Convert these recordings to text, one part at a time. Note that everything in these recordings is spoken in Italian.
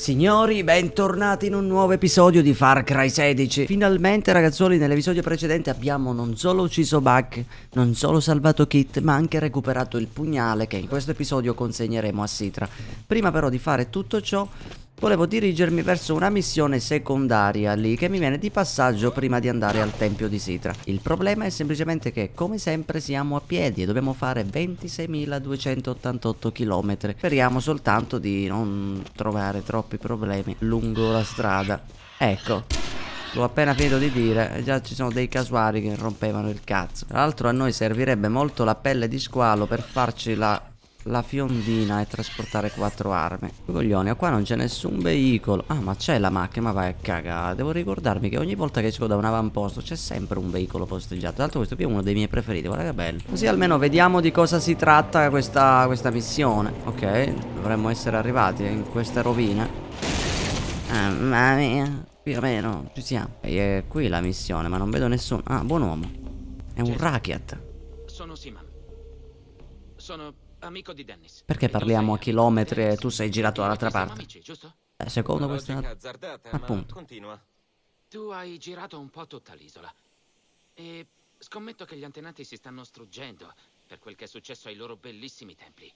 Signori, bentornati in un nuovo episodio di Far Cry 16. Finalmente, ragazzoli, nell'episodio precedente abbiamo non solo ucciso Buck, non solo salvato Kit, ma anche recuperato il pugnale che in questo episodio consegneremo a Citra. Prima però di fare tutto ciò, volevo dirigermi verso una missione secondaria lì che mi viene di passaggio prima di andare al tempio di Citra. Il problema è semplicemente che, come sempre, siamo a piedi e dobbiamo fare 26.288 km. Speriamo soltanto di non trovare troppi problemi lungo la strada. Ecco, l'ho appena finito di dire, già ci sono dei casuari che rompevano il cazzo. Tra l'altro a noi servirebbe molto la pelle di squalo per farci la fiondina e trasportare 4 armi. Coglione, qua non c'è nessun veicolo. Ah, ma c'è la macchina, ma vai a cagare. Devo ricordarmi che ogni volta che esco da un avamposto c'è sempre un veicolo posteggiato. Tra l'altro questo qui è uno dei miei preferiti, guarda che bello. Così almeno vediamo di cosa si tratta questa missione. Ok, dovremmo essere arrivati in queste rovine. Mamma mia, più o meno ci siamo. E è qui la missione, ma non vedo nessuno. Ah, buon uomo. È un Rakiat. Sono Siman. Sono amico di Dennis. Perché parliamo a chilometri e tu sei girato dall'altra parte? Amici, giusto? Secondo Una questa... logica azzardata, appunto. ma continua. Tu hai girato un po' tutta l'isola. E scommetto che gli antenati si stanno struggendo per quel che è successo ai loro bellissimi templi.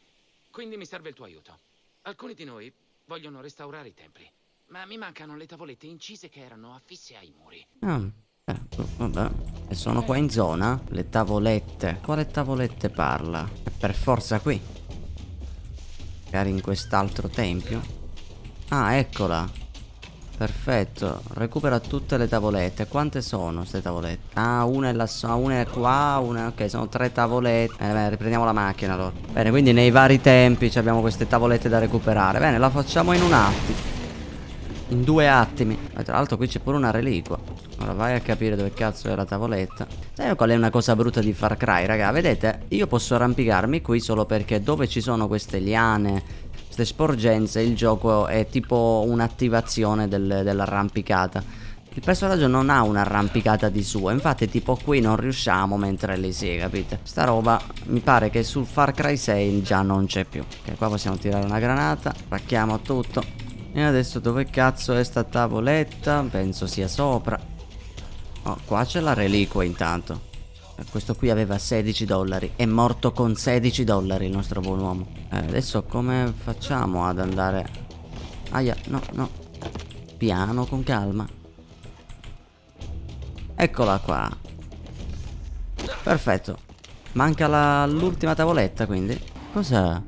Quindi mi serve il tuo aiuto. Alcuni di noi vogliono restaurare i templi, ma mi mancano le tavolette incise che erano affisse ai muri. Vabbè. E sono qua in zona? Le tavolette. Quale tavolette parla? È per forza qui. Magari in quest'altro tempio. Ah, eccola. Perfetto. Recupera tutte le tavolette. Quante sono queste tavolette? Ah, una è lassù, una è qua, una... ok, sono 3 tavolette. Bene, riprendiamo la macchina allora. Bene, quindi nei vari tempi abbiamo queste tavolette da recuperare. Bene, la facciamo in un attimo. In 2 attimi. E tra l'altro qui c'è pure una reliquia. Ora vai a capire dove cazzo è la tavoletta. Sai qual è una cosa brutta di Far Cry, raga? Vedete, io posso arrampicarmi qui solo perché dove ci sono queste liane, queste sporgenze, il gioco è tipo un'attivazione dell'arrampicata. Il personaggio non ha un'arrampicata di suo. Infatti tipo qui non riusciamo mentre lì sì, capite? Sta roba mi pare che sul Far Cry 6 già non c'è più. Ok, qua possiamo tirare una granata. Spacchiamo tutto. E adesso dove cazzo è sta tavoletta? Penso sia sopra. Oh, qua c'è la reliquia intanto. Questo qui aveva $16. È morto con $16 il nostro buon uomo. Adesso come facciamo ad andare? Aia, no, no. Piano, con calma. Eccola qua. Perfetto. Manca l'ultima tavoletta quindi. Cos'è?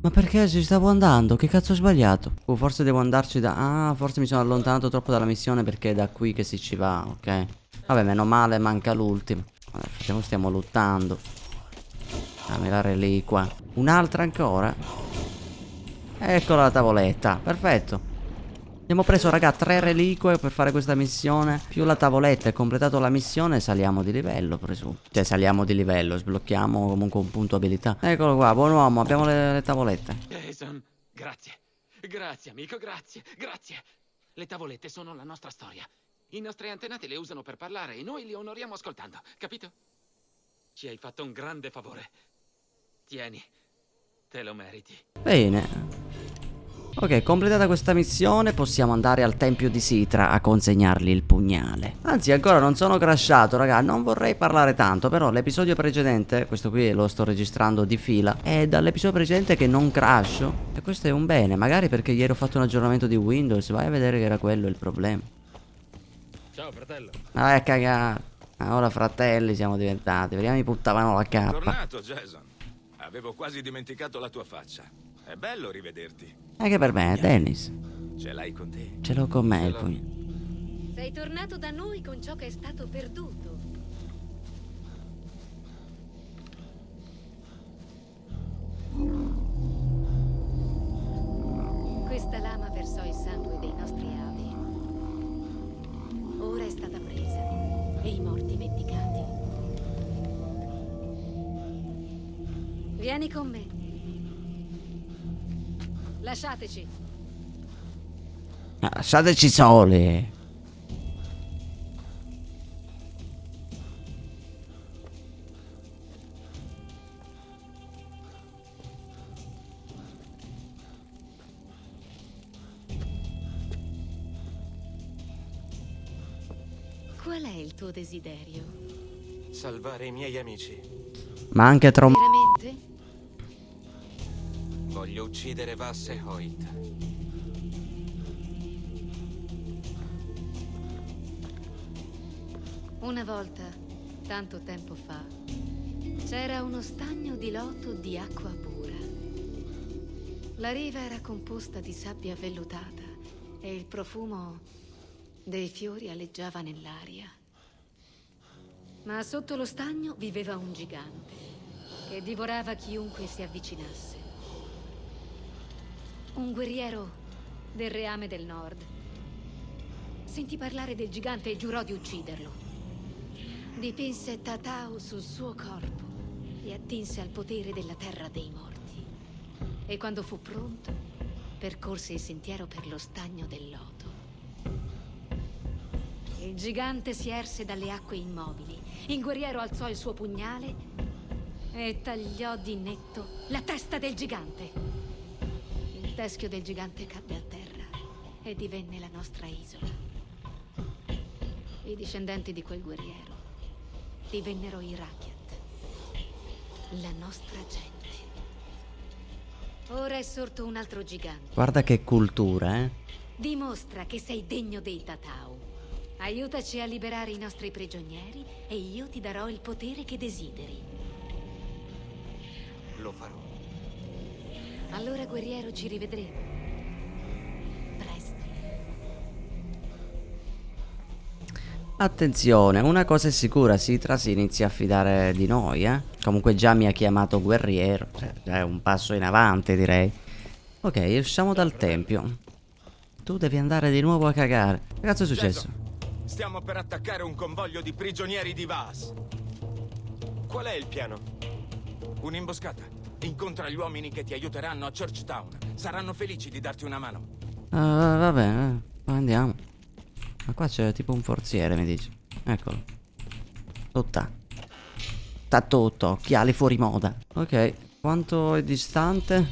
Ma perché ci stavo andando? Che cazzo ho sbagliato? Forse devo andarci da... ah, forse mi sono allontanato troppo dalla missione perché è da qui che si ci va, ok. Vabbè, meno male, manca l'ultimo. Nel frattempo stiamo lottando. Dammi la reliquia. Un'altra ancora? Eccola la tavoletta, perfetto. Abbiamo preso, raga, 3 reliquie per fare questa missione. Più la tavoletta e completato la missione saliamo di livello, presumo. Cioè saliamo di livello, sblocchiamo comunque un punto abilità. Eccolo qua, buon uomo, abbiamo le tavolette. Jason, grazie. Grazie, amico, grazie. Grazie. Le tavolette sono la nostra storia. I nostri antenati le usano per parlare e noi li onoriamo ascoltando, capito? Ci hai fatto un grande favore. Tieni, te lo meriti. Bene. Ok, completata questa missione possiamo andare al tempio di Citra a consegnargli il pugnale. Anzi, ancora non sono crashato, raga. Non vorrei parlare tanto, però l'episodio precedente, questo qui lo sto registrando di fila, è dall'episodio precedente che non crasho. E questo è un bene, magari perché ieri ho fatto un aggiornamento di Windows. Vai a vedere che era quello il problema. Ciao, fratello. Ma vai a cagare. Ora fratelli siamo diventati. Vediamo mi puttavano la cappa. Tornato, Jason. Avevo quasi dimenticato la tua faccia. È bello rivederti. Anche per me, Dennis. Ce l'hai con te? Ce l'ho con me il pugnale. Sei tornato da noi con ciò che è stato perduto. Questa lama versò il sangue dei nostri avi. Ora è stata presa e i morti vendicati. Vieni con me. Lasciateci. Lasciateci soli. Qual è il tuo desiderio? Salvare i miei amici. Ma anche Veramente? Voglio uccidere Vass e Hoyt. Una volta, tanto tempo fa, c'era uno stagno di loto di acqua pura. La riva era composta di sabbia vellutata e il profumo dei fiori aleggiava nell'aria. Ma sotto lo stagno viveva un gigante che divorava chiunque si avvicinasse. Un guerriero del reame del nord sentì parlare del gigante e giurò di ucciderlo. Dipinse Tatao sul suo corpo e attinse al potere della terra dei morti. E quando fu pronto, percorse il sentiero per lo stagno del loto. Il gigante si erse dalle acque immobili. Il guerriero alzò il suo pugnale e tagliò di netto la testa del gigante. Il teschio del gigante cadde a terra e divenne la nostra isola. I discendenti di quel guerriero divennero i Rakyat, la nostra gente. Ora è sorto un altro gigante. Guarda che cultura, eh. Dimostra che sei degno dei Tatao. Aiutaci a liberare i nostri prigionieri e io ti darò il potere che desideri. Lo farò. Allora, guerriero, ci rivedremo. Presto. Attenzione, una cosa è sicura, Citra si inizia a fidare di noi, eh. Comunque già mi ha chiamato guerriero, cioè, già è un passo in avanti, direi. Ok, usciamo dal tempio. Tu devi andare di nuovo a cagare. Che cazzo è successo? Certo. Stiamo per attaccare un convoglio di prigionieri di Vaas. Qual è il piano? Un'imboscata. Incontra gli uomini che ti aiuteranno a Churchtown. Saranno felici di darti una mano. Va bene, andiamo. Ma qua c'è tipo un forziere, mi dice. Eccolo. Tutta. Sta tutto, occhiali fuori moda. Ok, quanto è distante?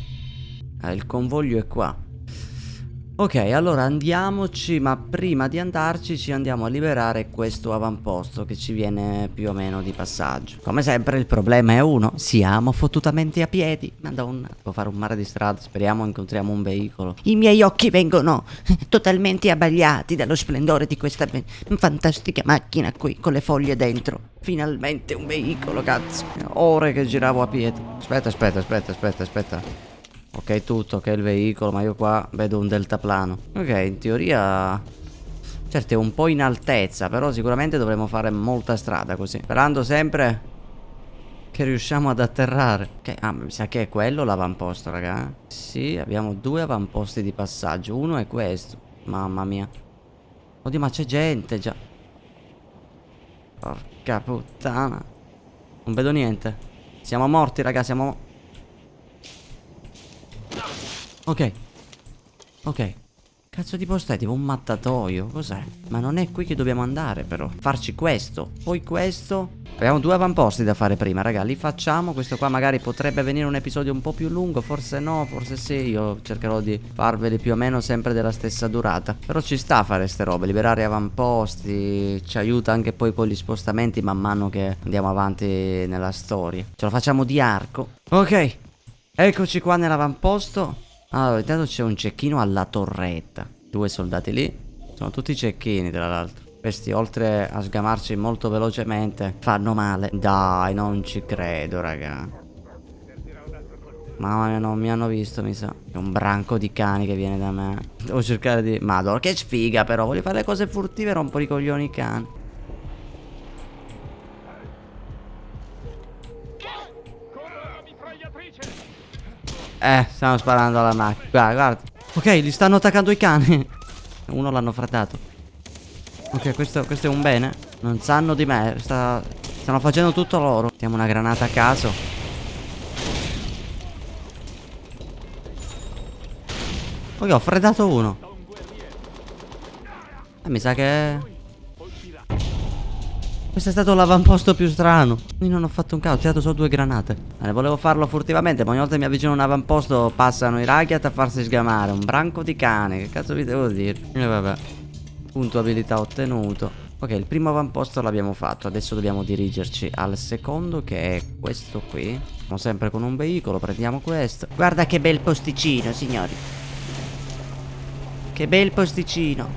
Il convoglio è qua. Ok, allora andiamoci, ma prima di andarci ci andiamo a liberare questo avamposto che ci viene più o meno di passaggio. Come sempre il problema è uno, siamo fottutamente a piedi. Madonna, devo fare un mare di strada, speriamo incontriamo un veicolo. I miei occhi vengono totalmente abbagliati dallo splendore di questa fantastica macchina qui con le foglie dentro. Finalmente un veicolo, cazzo. Ore che giravo a piedi. Aspetta. Ok, tutto, ok, il veicolo, ma io qua vedo un deltaplano. Ok, in teoria... Certo, è un po' in altezza, però sicuramente dovremo fare molta strada così. Sperando sempre che riusciamo ad atterrare. Ok, mi sa che è quello l'avamposto, raga. Sì, abbiamo 2 avamposti di passaggio. Uno è questo. Mamma mia. Oddio, ma c'è gente già. Porca puttana. Non vedo niente. Siamo morti, raga, siamo... Ok. Cazzo di posto è? Tipo un mattatoio. Cos'è? Ma non è qui che dobbiamo andare, però. Farci questo. Poi questo. Abbiamo 2 avamposti da fare prima, raga. Li facciamo. Questo qua magari potrebbe venire un episodio un po' più lungo. Forse no, forse sì. Io cercherò di farveli più o meno sempre della stessa durata. Però ci sta a fare ste robe. Liberare avamposti. Ci aiuta anche poi con gli spostamenti man mano che andiamo avanti nella storia. Ce lo facciamo di arco. Ok. Eccoci qua nell'avamposto. Allora, intanto c'è un cecchino alla torretta. 2 soldati lì. Sono tutti cecchini, tra l'altro. Questi, oltre a sgamarci molto velocemente, fanno male. Dai, non ci credo, raga. Mamma mia, non mi hanno visto, mi sa. È un branco di cani che viene da me. Devo cercare di... Madonna, che sfiga però. Voglio fare le cose furtive e rompo i coglioni i cani. Stanno sparando alla macchina. Guarda. Ok, li stanno attaccando i cani. Uno l'hanno frattato. Ok, questo è un bene. Non sanno di me. Stanno facendo tutto loro. Mettiamo una granata a caso. Ok, ho freddato uno. Mi sa che... Questo è stato l'avamposto più strano. Io non ho fatto un cazzo, ho tirato solo 2 granate. Volevo farlo furtivamente, ma ogni volta che mi avvicino a un avamposto passano i Rakyat a farsi sgamare. Un branco di cane, che cazzo vi devo dire? E vabbè. Punto abilità ottenuto. Ok, il primo avamposto l'abbiamo fatto. Adesso dobbiamo dirigerci al secondo, che è questo qui. Siamo sempre con un veicolo, prendiamo questo. Guarda che bel posticino, signori. Che bel posticino.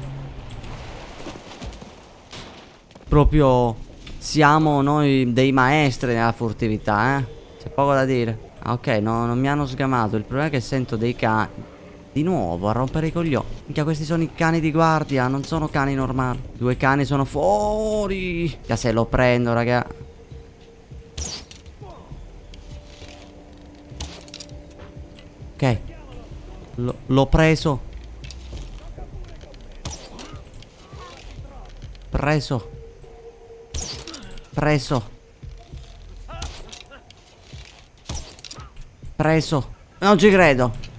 Proprio siamo noi dei maestri nella furtività, eh. C'è poco da dire. Ah, ok, no, non mi hanno sgamato. Il problema è che sento dei cani. Di nuovo a rompere i coglioni. Minchia, questi sono i cani di guardia, non sono cani normali. Due cani sono fuori. Minchia, se lo prendo, raga. Ok. L'ho preso. Preso. Preso. Preso. Non ci credo.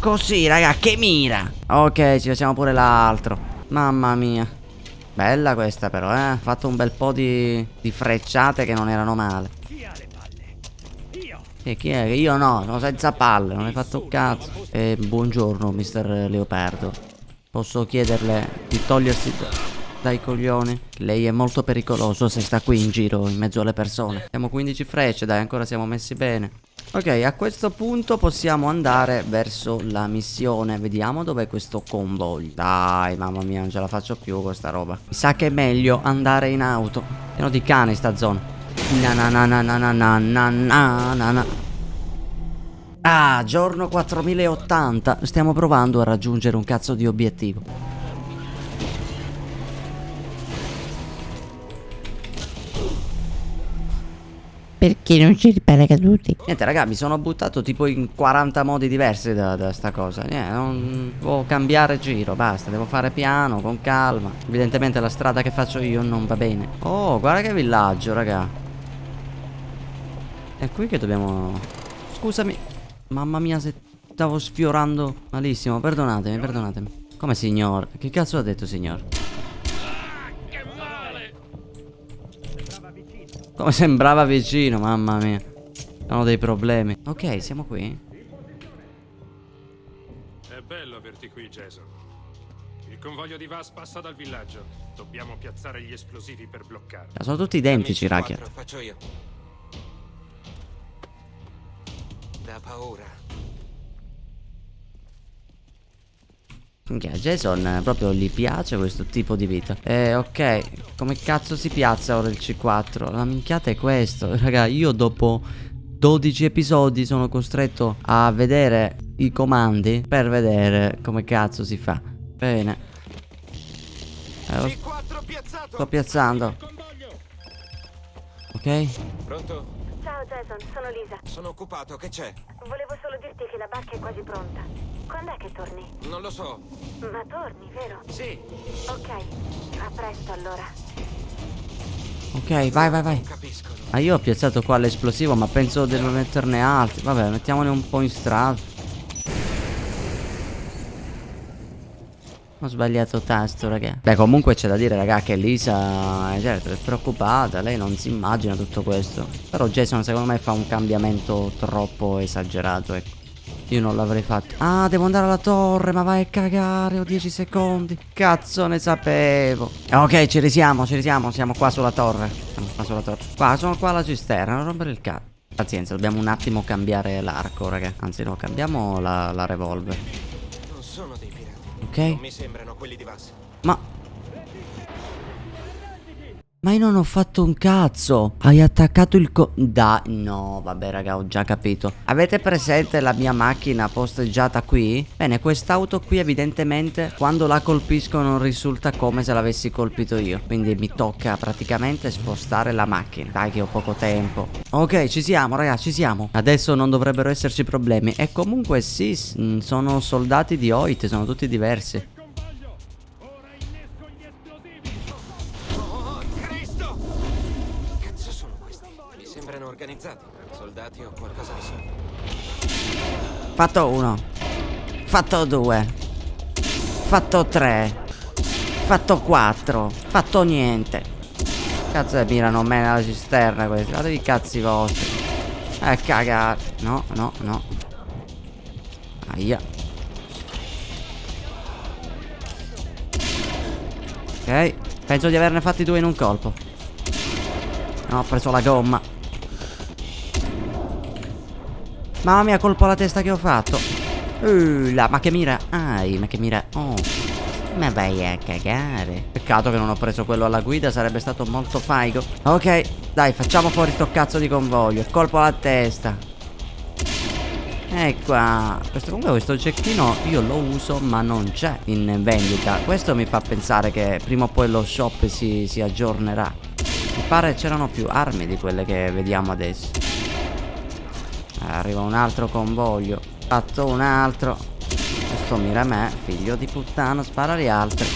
Così, raga, che mira. Ok, ci facciamo pure l'altro. Mamma mia. Bella questa però, eh. Ho fatto un bel po' di frecciate che non erano male. Chi ha le palle? Io. E chi è? Io no, sono senza palle, non hai fatto un cazzo. Buongiorno, mister Leopardo. Posso chiederle di togliersi dai coglioni? Lei è molto pericoloso se sta qui in giro in mezzo alle persone. Siamo 15 frecce, dai, ancora siamo messi bene. Ok, a questo punto possiamo andare verso la missione. Vediamo dov'è questo convoglio. Dai, mamma mia, non ce la faccio più questa roba. Mi sa che è meglio andare in auto. Pieno di cani sta zona. Na na na na na na na na na na na. Ah, giorno 4080. Stiamo provando a raggiungere un cazzo di obiettivo. Perché non ci riparacaduti? Niente, raga, mi sono buttato tipo in 40 modi diversi da sta cosa. Niente, non devo cambiare giro, basta. Devo fare piano, con calma. Evidentemente la strada che faccio io non va bene. Oh, guarda che villaggio, raga. È qui che dobbiamo... Scusami. Mamma mia, se stavo sfiorando malissimo. Perdonatemi, perdonatemi. Come signor? Che cazzo ha detto signor? Come sembrava vicino, mamma mia. Sono dei problemi. Ok, siamo qui. È bello averti qui, Jason. Il convoglio di Vas passa dal villaggio. Dobbiamo piazzare gli esplosivi per bloccarlo. Sono tutti identici, Amici racket. 4, faccio io. Da paura. Minchia, Jason proprio gli piace questo tipo di vita. Ok, come cazzo si piazza ora il C4? La minchiata è questo. Raga, io dopo 12 episodi sono costretto a vedere i comandi per vedere come cazzo si fa. Bene. C4 piazzato. Sto piazzando. Ok. Pronto? Ciao Jason, sono Lisa. Sono occupato, che c'è? Volevo solo dirti che la barca è quasi pronta. Quando è che torni? Non lo so. Ma torni, vero? Sì. Ok, a presto allora. Ok, vai, vai, vai. Non capisco. Ah, io ho piazzato qua l'esplosivo, ma penso di non metterne altri. Vabbè, mettiamone un po' in strada. Ho sbagliato tasto, raga. Beh, comunque c'è da dire, raga, che Lisa certo, è preoccupata. Lei non si immagina tutto questo. Però Jason secondo me fa un cambiamento troppo esagerato, ecco. Io non l'avrei fatto. Ah, devo andare alla torre, ma vai a cagare, ho 10 secondi. Cazzo, ne sapevo. Ok, ci risiamo, siamo qua sulla torre. Siamo qua sulla torre. Qua, sono qua alla cisterna, non rompere il cazzo. Pazienza, dobbiamo un attimo cambiare l'arco, raga. Anzi no, cambiamo la revolver. Non sono dei pirati. Ok. Non mi sembrano quelli di Vas. Ma io non ho fatto un cazzo. Hai attaccato il no, vabbè raga, ho già capito. Avete presente la mia macchina posteggiata qui? Bene, quest'auto qui evidentemente quando la colpisco non risulta come se l'avessi colpito io. Quindi mi tocca praticamente spostare la macchina. Dai che ho poco tempo. Ok, ci siamo raga, ci siamo. Adesso non dovrebbero esserci problemi. E comunque sì, sono soldati di Hoyt, sono tutti diversi. Sembrano organizzati. Soldati o qualcosa di simile. Fatto 1. Fatto 2. Fatto 3. Fatto 4. Fatto niente. Cazzo mirano me nella cisterna questi. Guardate i cazzi vostri. Cagare. No, no, no. Aia. Ok, Ok, penso di averne fatti 2 in un colpo. No, ho preso la gomma. Mamma mia, colpo alla testa che ho fatto. Ma che mira. Ma che mira. Oh, ma vai a cagare. Peccato che non ho preso quello alla guida, sarebbe stato molto faigo. Ok, dai, facciamo fuori sto cazzo di convoglio. Colpo alla testa. Qua. Comunque questo cecchino io lo uso, ma non c'è in vendita. Questo mi fa pensare che prima o poi lo shop si aggiornerà. Mi pare c'erano più armi di quelle che vediamo adesso. Arriva un altro convoglio. Fatto un altro. Questo mira a me, figlio di puttana, spara agli altri.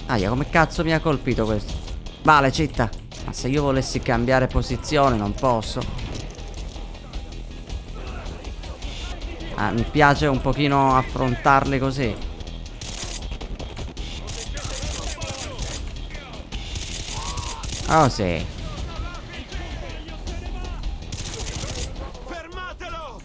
Aia, come cazzo mi ha colpito questo? Vale, citta. Ma se io volessi cambiare posizione non posso. Mi piace un pochino affrontarli così. Oh sì. Fermatelo!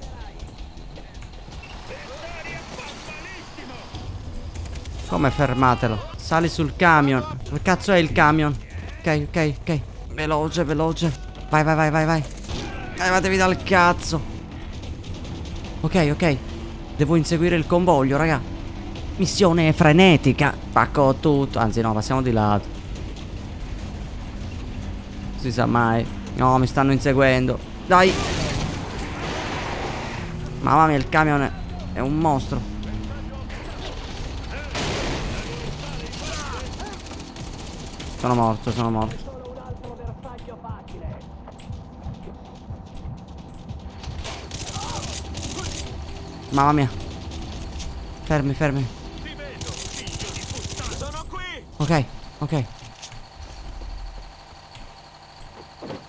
Come fermatelo? Sali sul camion. Dove cazzo è il camion? Ok, ok, ok. Veloce, veloce. Vai, vai, vai, vai, vai. Levatevi dal cazzo. Ok, ok. Devo inseguire il convoglio, raga. Missione frenetica. Pacco tutto. Anzi no, passiamo di lato. Non si sa mai. No, mi stanno inseguendo. Dai. Mamma mia, il camion è un mostro. Sono morto, sono morto. Mamma mia. Fermi, fermi. Sono qui! Ok, ok.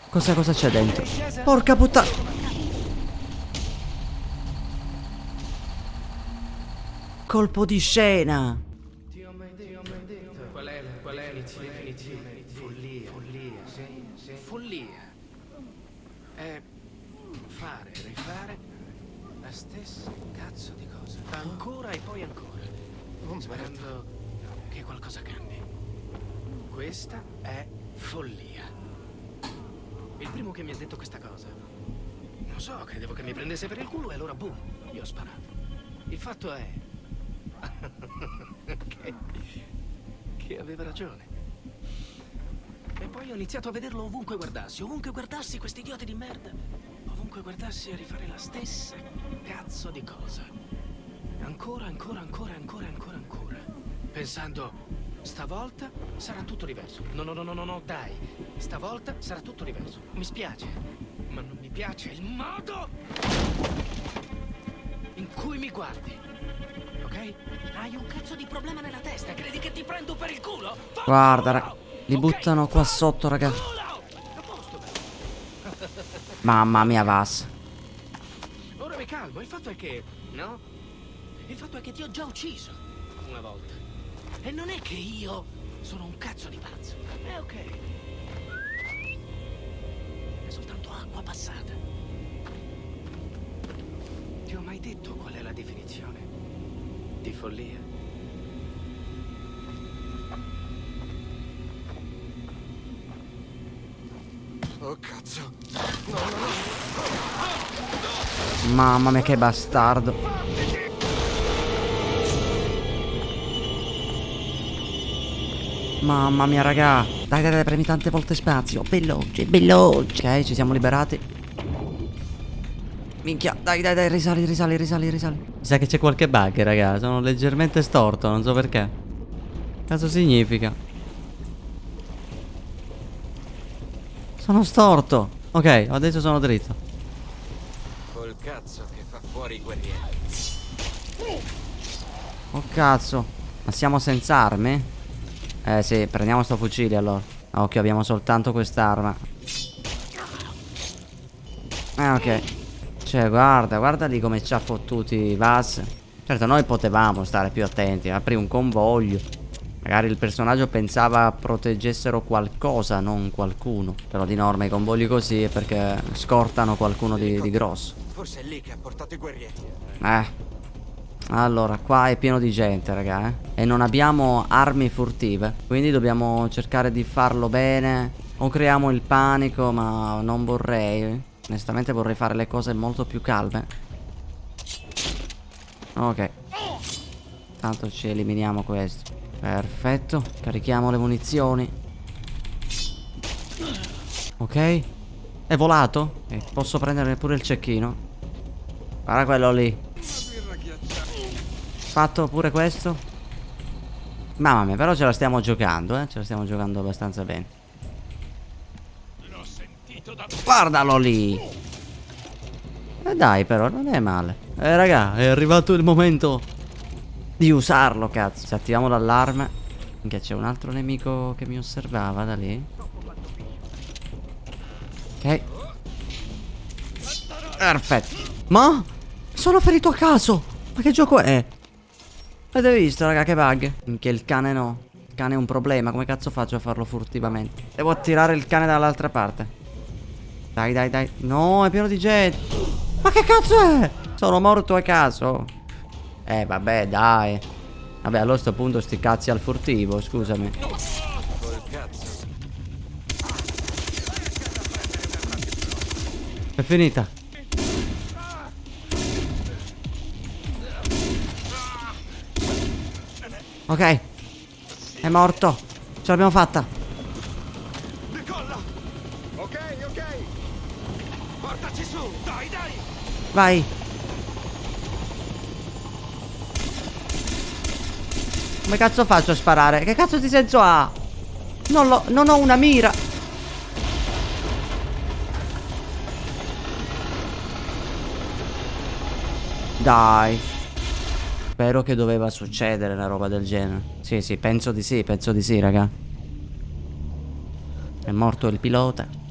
Cosa c'è dentro? Porca puttana. Colpo di scena. Qual è l'inizio? Follia, sì. Follia. È fare, rifare la stessa cazzo di cosa. Ancora e poi ancora. Sperando che qualcosa cambi. Questa è follia. Il primo che mi ha detto questa cosa, non so, credevo che mi prendesse per il culo e allora boom, gli ho sparato. Il fatto è che aveva ragione. E poi ho iniziato a vederlo ovunque guardassi questi idioti di merda. Ovunque guardassi a rifare la stessa cazzo di cosa. Ancora. Pensando, stavolta sarà tutto diverso. No, dai. Stavolta sarà tutto diverso. Mi spiace, ma non mi piace il modo in cui mi guardi. Ok? Hai un cazzo di problema nella testa. Credi che ti prendo per il culo? Guarda, li buttano qua sotto, raga. Mamma mia, Vas. Ora mi calmo. Il fatto è che, no? Il fatto è che ti ho già ucciso una volta. E non è che io sono un cazzo di pazzo. Ok. È soltanto acqua passata. Ti ho mai detto qual è la definizione di follia? Oh cazzo! Mamma mia, che bastardo. Mamma mia, raga. Dai, premi tante volte spazio. Veloce, veloce. Ok, ci siamo liberati. Minchia, dai, risali. Mi sa che c'è qualche bug, raga. Sono leggermente storto, non so perché. Cosa significa? Sono storto. Ok, adesso sono dritto. Col cazzo che fa fuori i guerrieri. Oh cazzo. Ma siamo senza armi? Sì, prendiamo sto fucile allora. Occhio, abbiamo soltanto quest'arma. Ok. Cioè, guarda lì come ci ha fottuti Vas. Certo, noi potevamo stare più attenti. Apri un convoglio. Magari il personaggio pensava proteggessero qualcosa, non qualcuno. Però di norma i convogli così è perché scortano qualcuno di grosso. Forse è lì che ha portato i guerrieri. Allora, qua è pieno di gente, raga, e non abbiamo armi furtive. Quindi dobbiamo cercare di farlo bene. O creiamo il panico, ma non vorrei. Onestamente vorrei fare le cose molto più calme. Ok. Tanto ci eliminiamo questo. Perfetto. Carichiamo le munizioni. Ok. È volato? Posso prendere pure il cecchino. Guarda quello lì. Fatto pure questo. Mamma mia, però ce la stiamo giocando, ce la stiamo giocando abbastanza bene. Guardalo lì. Dai, però non è male. Raga, è arrivato il momento di usarlo, cazzo. Se attiviamo l'allarme. Minchia, c'è un altro nemico che mi osservava da lì. Ok. Perfetto. Ma sono ferito a caso. Ma che gioco è? Avete visto, raga, che bug? Minchia, il cane no. Il cane è un problema. Come cazzo faccio a farlo furtivamente? Devo attirare il cane dall'altra parte. Dai, dai, dai. No, è pieno di gente. Ma che cazzo è? Sono morto a caso. Vabbè, dai. Vabbè, allora a sto punto sti cazzi al furtivo, scusami. Col cazzo. È finita. Ok. È morto. Ce l'abbiamo fatta. Decolla! Ok, ok! Portaci su! Dai, dai! Vai. Come cazzo faccio a sparare? Che cazzo di senso ha? Non ho una mira. Dai. Spero che doveva succedere una roba del genere. Sì, sì, penso di sì, raga. È morto il pilota.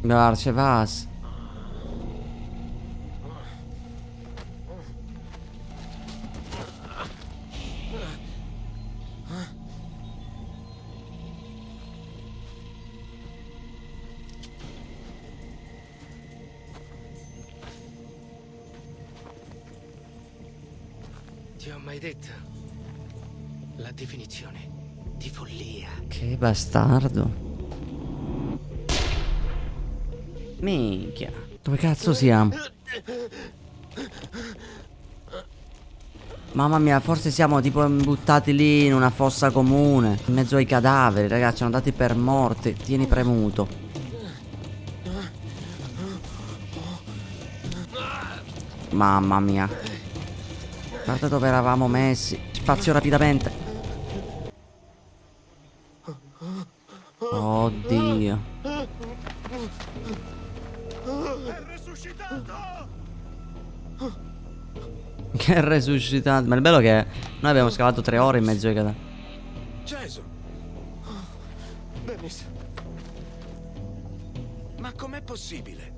Garce vas. Ti ho mai detto la definizione di follia. Che bastardo. Minchia. Dove cazzo siamo? Mamma mia, forse siamo tipo buttati lì in una fossa comune, in mezzo ai cadaveri, ragazzi, sono dati per morti. Tieni premuto. Mamma mia. Guarda dove eravamo messi. Spazio rapidamente. Oddio. È resuscitato! Che è resuscitato. Ma il bello è che noi abbiamo scavato 3 ore in mezzo ai cadaveri. Jason! Dennis! Ma com'è possibile?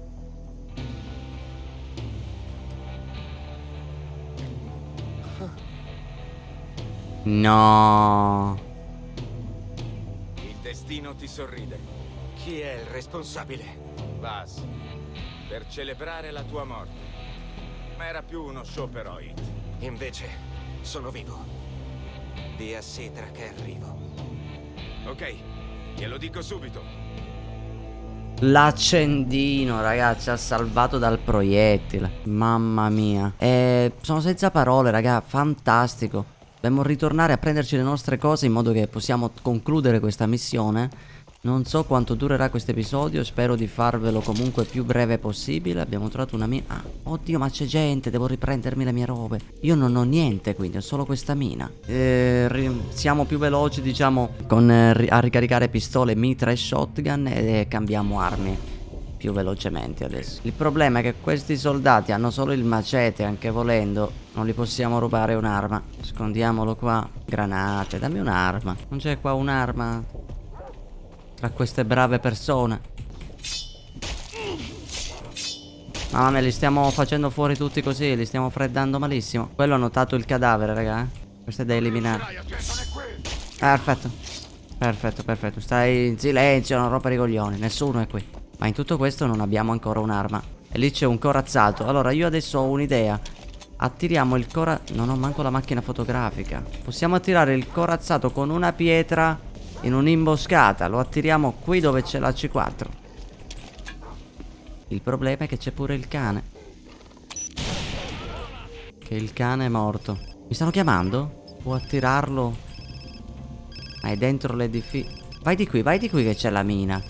No. Il destino ti sorride. Chi è il responsabile? Vas. Per celebrare la tua morte. Ma era più uno show per Oit. Invece, sono vivo. Di a Sidra che arrivo. Ok, glielo dico subito. L'accendino, ragazzi, ha salvato dal proiettile. Mamma mia. Sono senza parole, raga. Fantastico. Dobbiamo ritornare a prenderci le nostre cose in modo che possiamo concludere questa missione. Non so quanto durerà questo episodio. Spero di farvelo comunque più breve possibile. Abbiamo trovato una mina. Ah, oddio, ma c'è gente. Devo riprendermi le mie robe. Io non ho niente, quindi ho solo questa mina. Siamo più veloci, diciamo, a ricaricare pistole, mitra e shotgun. E cambiamo armi più velocemente adesso. Il problema è che questi soldati hanno solo il macete. Anche volendo non li possiamo rubare un'arma. Nascondiamolo qua. Granate, dammi un'arma. Non c'è qua un'arma tra queste brave persone? Mamma mia, li stiamo facendo fuori tutti così. Li stiamo freddando malissimo. Quello ha notato il cadavere, raga. Questo è da eliminare. Perfetto. Perfetto, perfetto. Stai in silenzio, non rompere i coglioni. Nessuno è qui. Ma in tutto questo non abbiamo ancora un'arma. E lì c'è un corazzato. Allora io adesso ho un'idea. Attiriamo il non ho manco la macchina fotografica. Possiamo attirare il corazzato con una pietra in un'imboscata. Lo attiriamo qui dove c'è la C4. Il problema è che c'è pure il cane. Che il cane è morto. Mi stanno chiamando? Può attirarlo? Ma è dentro l'edificio. Vai di qui che c'è la mina.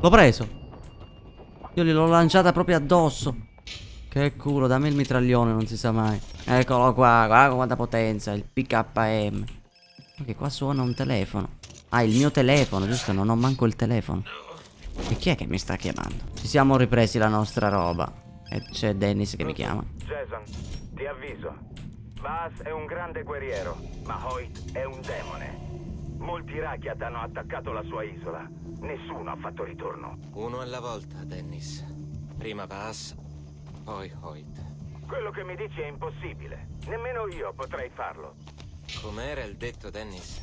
L'ho preso. Io gliel'ho lanciata proprio addosso. Che culo, dammi il mitraglione, non si sa mai. Eccolo qua, guarda quanta potenza. Il PKM. Ok, qua suona un telefono. Ah, il mio telefono, giusto? Non ho manco il telefono. E chi è che mi sta chiamando? Ci siamo ripresi la nostra roba. E c'è Dennis che mi chiama. Jason, ti avviso. Vas è un grande guerriero, ma Hoyt è un demone. Molti Rakyat hanno attaccato la sua isola. Nessuno ha fatto ritorno. Uno alla volta, Dennis. Prima Vas, poi Hoyt. Quello che mi dici è impossibile. Nemmeno io potrei farlo. Com'era il detto, Dennis?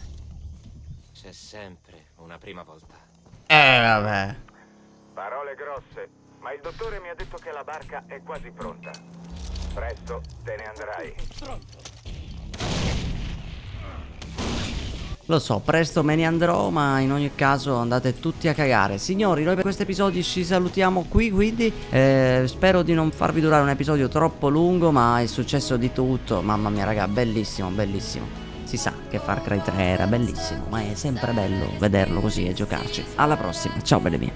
C'è sempre una prima volta. Vabbè. Parole grosse, ma il dottore mi ha detto che la barca è quasi pronta. Presto te ne andrai. Lo so, presto me ne andrò, ma in ogni caso andate tutti a cagare. Signori, noi per questo episodio ci salutiamo qui, quindi spero di non farvi durare un episodio troppo lungo, ma è successo di tutto. Mamma mia, raga, bellissimo, bellissimo. Si sa che Far Cry 3 era bellissimo, ma è sempre bello vederlo così e giocarci. Alla prossima, ciao belle mie.